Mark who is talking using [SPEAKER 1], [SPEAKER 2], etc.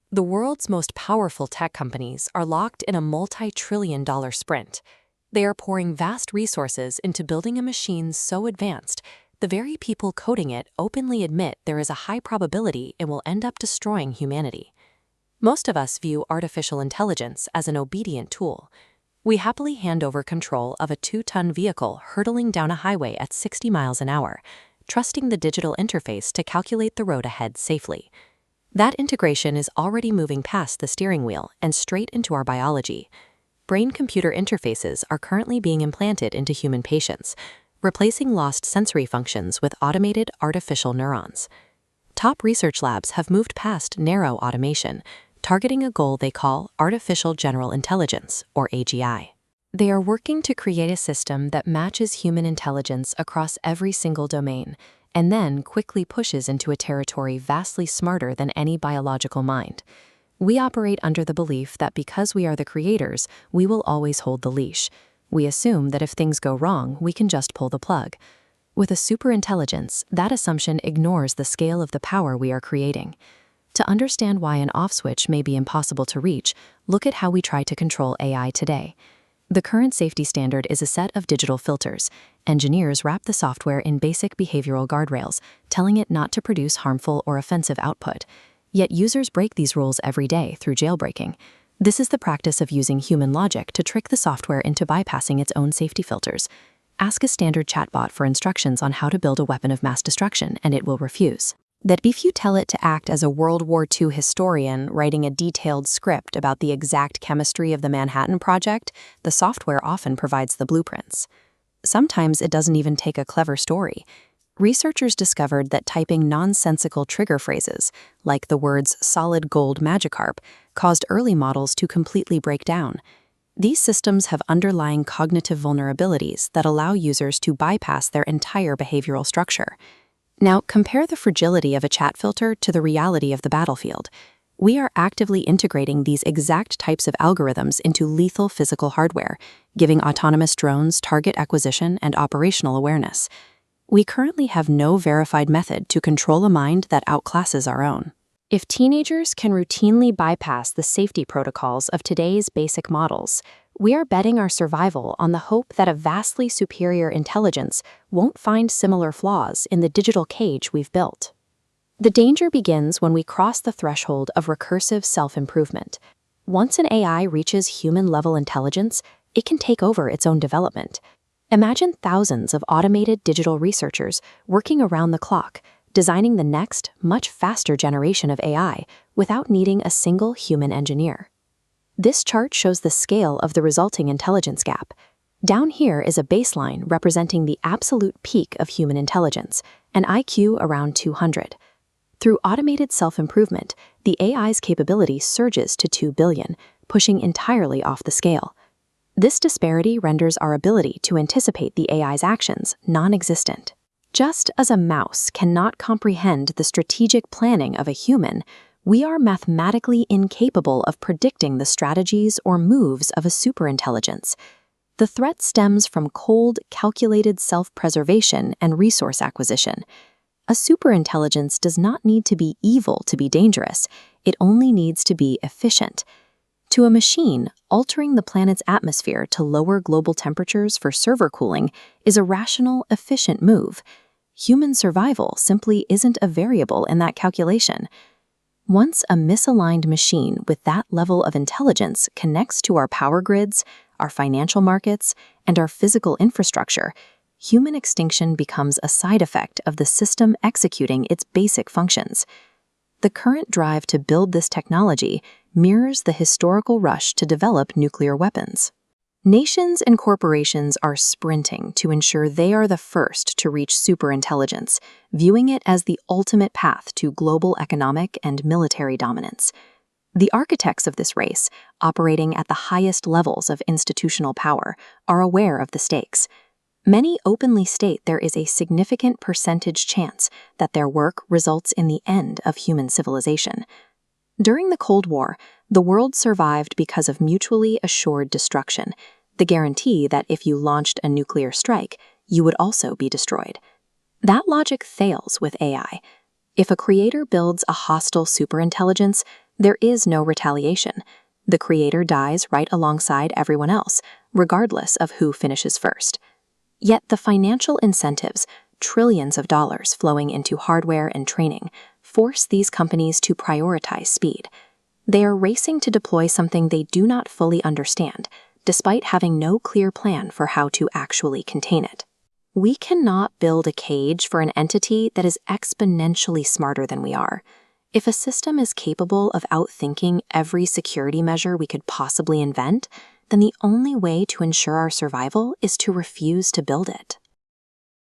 [SPEAKER 1] The world's most powerful tech companies are locked in a multi-trillion-dollar sprint. They are pouring vast resources into building a machine so advanced, the very people coding it openly admit there is a high probability it will end up destroying humanity. Most of us view artificial intelligence as an obedient tool. We happily hand over control of a 2-ton vehicle hurtling down a highway at 60 miles an hour, trusting the digital interface to calculate the road ahead safely. That integration is already moving past the steering wheel and straight into our biology. Brain-computer interfaces are currently being implanted into human patients, replacing lost sensory functions with automated artificial neurons. Top research labs have moved past narrow automation, targeting a goal they call artificial general intelligence, or AGI. They are working to create a system that matches human intelligence across every single domain, and then quickly pushes into a territory vastly smarter than any biological mind. We operate under the belief that because we are the creators, we will always hold the leash. We assume that if things go wrong, we can just pull the plug. With a superintelligence, that assumption ignores the scale of the power we are creating. To understand why an off switch may be impossible to reach, look at how we try to control AI today. The current safety standard is a set of digital filters. Engineers wrap the software in basic behavioral guardrails, telling it not to produce harmful or offensive output. Yet users break these rules every day through jailbreaking. This is the practice of using human logic to trick the software into bypassing its own safety filters. Ask a standard chatbot for instructions on how to build a weapon of mass destruction, and it will refuse. That if you tell it to act as a World War II historian writing a detailed script about the exact chemistry of the Manhattan Project, the software often provides the blueprints. Sometimes it doesn't even take a clever story. Researchers discovered that typing nonsensical trigger phrases, like the words solid gold Magikarp, caused early models to completely break down. These systems have underlying cognitive vulnerabilities that allow users to bypass their entire behavioral structure. Now, compare the fragility of a chat filter to the reality of the battlefield. We are actively integrating these exact types of algorithms into lethal physical hardware, giving autonomous drones target acquisition and operational awareness. We currently have no verified method to control a mind that outclasses our own. If teenagers can routinely bypass the safety protocols of today's basic models, we are betting our survival on the hope that a vastly superior intelligence won't find similar flaws in the digital cage we've built. The danger begins when we cross the threshold of recursive self-improvement. Once an AI reaches human-level intelligence, it can take over its own development. Imagine thousands of automated digital researchers working around the clock, designing the next, much faster generation of AI without needing a single human engineer. This chart shows the scale of the resulting intelligence gap. Down here is a baseline representing the absolute peak of human intelligence, an IQ around 200. Through automated self-improvement, the AI's capability surges to 2 billion, pushing entirely off the scale. This disparity renders our ability to anticipate the AI's actions non-existent. Just as a mouse cannot comprehend the strategic planning of a human, we are mathematically incapable of predicting the strategies or moves of a superintelligence. The threat stems from cold, calculated self-preservation and resource acquisition. A superintelligence does not need to be evil to be dangerous. It only needs to be efficient. To a machine, altering the planet's atmosphere to lower global temperatures for server cooling is a rational, efficient move. Human survival simply isn't a variable in that calculation. Once a misaligned machine with that level of intelligence connects to our power grids, our financial markets, and our physical infrastructure, human extinction becomes a side effect of the system executing its basic functions. The current drive to build this technology mirrors the historical rush to develop nuclear weapons. Nations and corporations are sprinting to ensure they are the first to reach superintelligence, viewing it as the ultimate path to global economic and military dominance. The architects of this race, operating at the highest levels of institutional power, are aware of the stakes. Many openly state there is a significant percentage chance that their work results in the end of human civilization. During the Cold War, the world survived because of mutually assured destruction, the guarantee that if you launched a nuclear strike, you would also be destroyed. That logic fails with AI. If a creator builds a hostile superintelligence, There is no retaliation. The creator dies right alongside everyone else, regardless of who finishes first. Yet the financial incentives, trillions of dollars flowing into hardware and training, force these companies to prioritize speed. They are racing to deploy something they do not fully understand, despite having no clear plan for how to actually contain it. We cannot build a cage for an entity that is exponentially smarter than we are. If a system is capable of outthinking every security measure we could possibly invent, then the only way to ensure our survival is to refuse to build it.